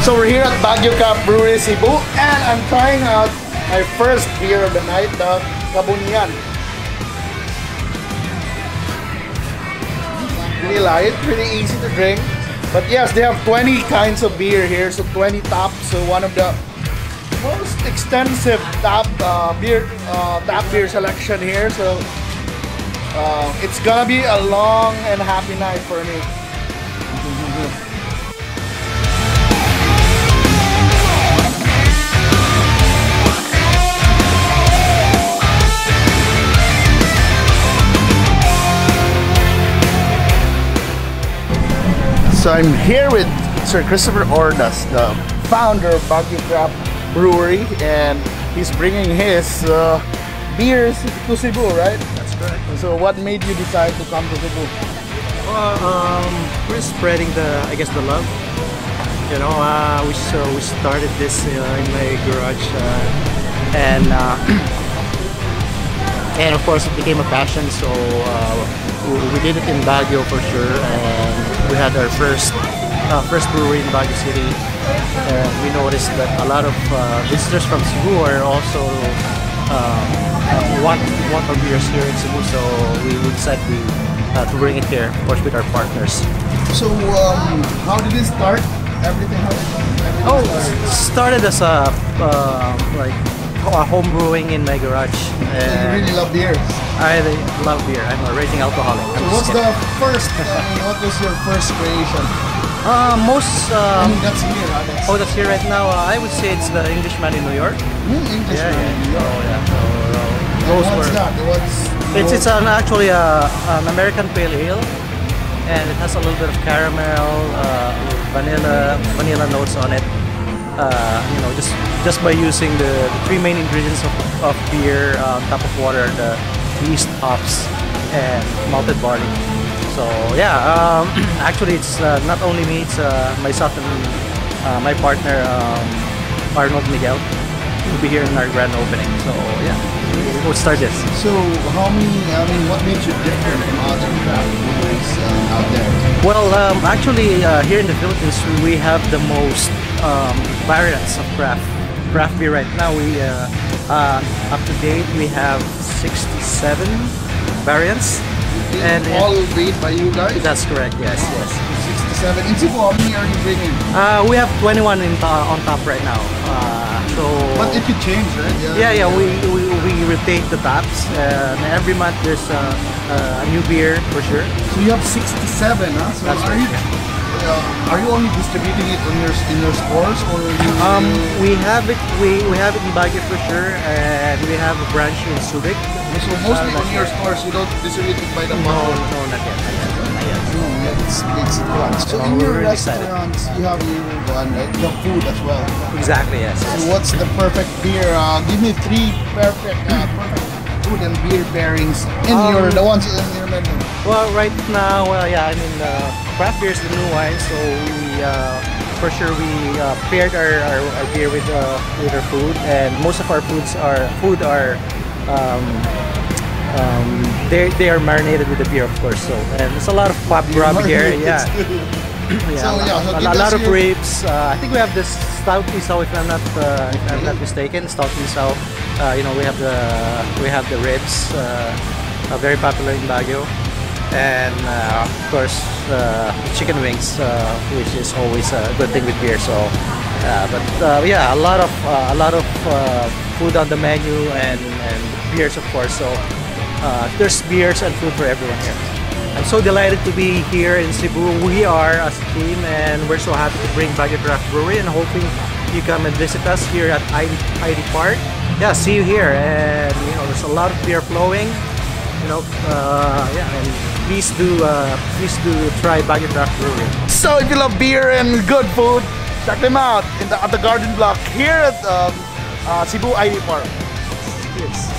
So we're here at Baguio Craft Brewery Cebu, and I'm trying out my first beer of the night, the Kabunian. Really light, pretty easy to drink. But yes, they have 20 kinds of beer here, so 20 taps. So one of the most extensive tap beer selection here. So it's gonna be a long and happy night for me. So I'm here with Sir Christopher Ordas, the founder of Baguio Craft Brewery, and he's bringing his beers to Cebu, right? That's correct. So what made you decide to come to Cebu? We're spreading the love. You know, we started this in my garage, and of course it became a passion. So we did it in Baguio for sure, and we had our first brewery in Baguio City. And we noticed that a lot of visitors from Cebu are also want our beers here in Cebu. So we decided to bring it here, of course, with our partners. So how did it start? Everything Started as a home brewing in my garage. You really love beers. I love beer. I'm a raging alcoholic. What's the first? What was your first creation? I mean, that's here. That's here right now. I would say it's the Englishman in New York. Englishman in New York. What's that? It's actually an American pale ale, and it has a little bit of caramel, vanilla notes on it. You know, just by using the three main ingredients of beer on top of water, the yeast, hops, and malted barley. So yeah, actually it's not only me, it's myself and my partner Arnold Miguel. He'll be here in our grand opening. So yeah, we'll start this. So what makes you different from other craft breweries out there? Well, actually here in the Philippines we have the most variants of craft beer right now. We up to date we have 67 variants. And all made by you guys? That's correct, yes. 67. In Cebu, how many are you bringing? We have 21 on top right now. But it could change, right? Yeah. We rotate the tops. Every month there's a new beer for sure. So you have 67, huh? So that's right. Are you only distributing it in your stores, or we have it in Baguio for sure, and we have a branch in Subic. So mostly in your stores, you don't distribute it by the bottle? No, not yet. It's fun. So in your restaurants, you have the food as well. Exactly, yes. So what's the perfect beer? Give me three perfect food and beer pairings in the ones in your menu. Well, right now, craft beer is the new wine, so we for sure we paired our beer with our food, and most of our food are they are marinated with the beer, of course. So and there's a lot of pub grub here, yeah. A lot of ribs. I think we have this stout isaw, if I'm not mistaken. Stout isaw. We have the ribs, very popular in Baguio, and of course chicken wings, which is always a good thing with beer. So, a lot of food on the menu and beers, of course. So there's beers and food for everyone here. I'm so delighted to be here in Cebu. We are as a team, and we're so happy to bring Baguio Craft Brewery, and hoping you come and visit us here at ID Park. Yeah, see you here, and there's a lot of beer flowing. And please do try Baguio Craft Brewery. So if you love beer and good food, check them out at the Garden Block here at Cebu ID Park. Cheers.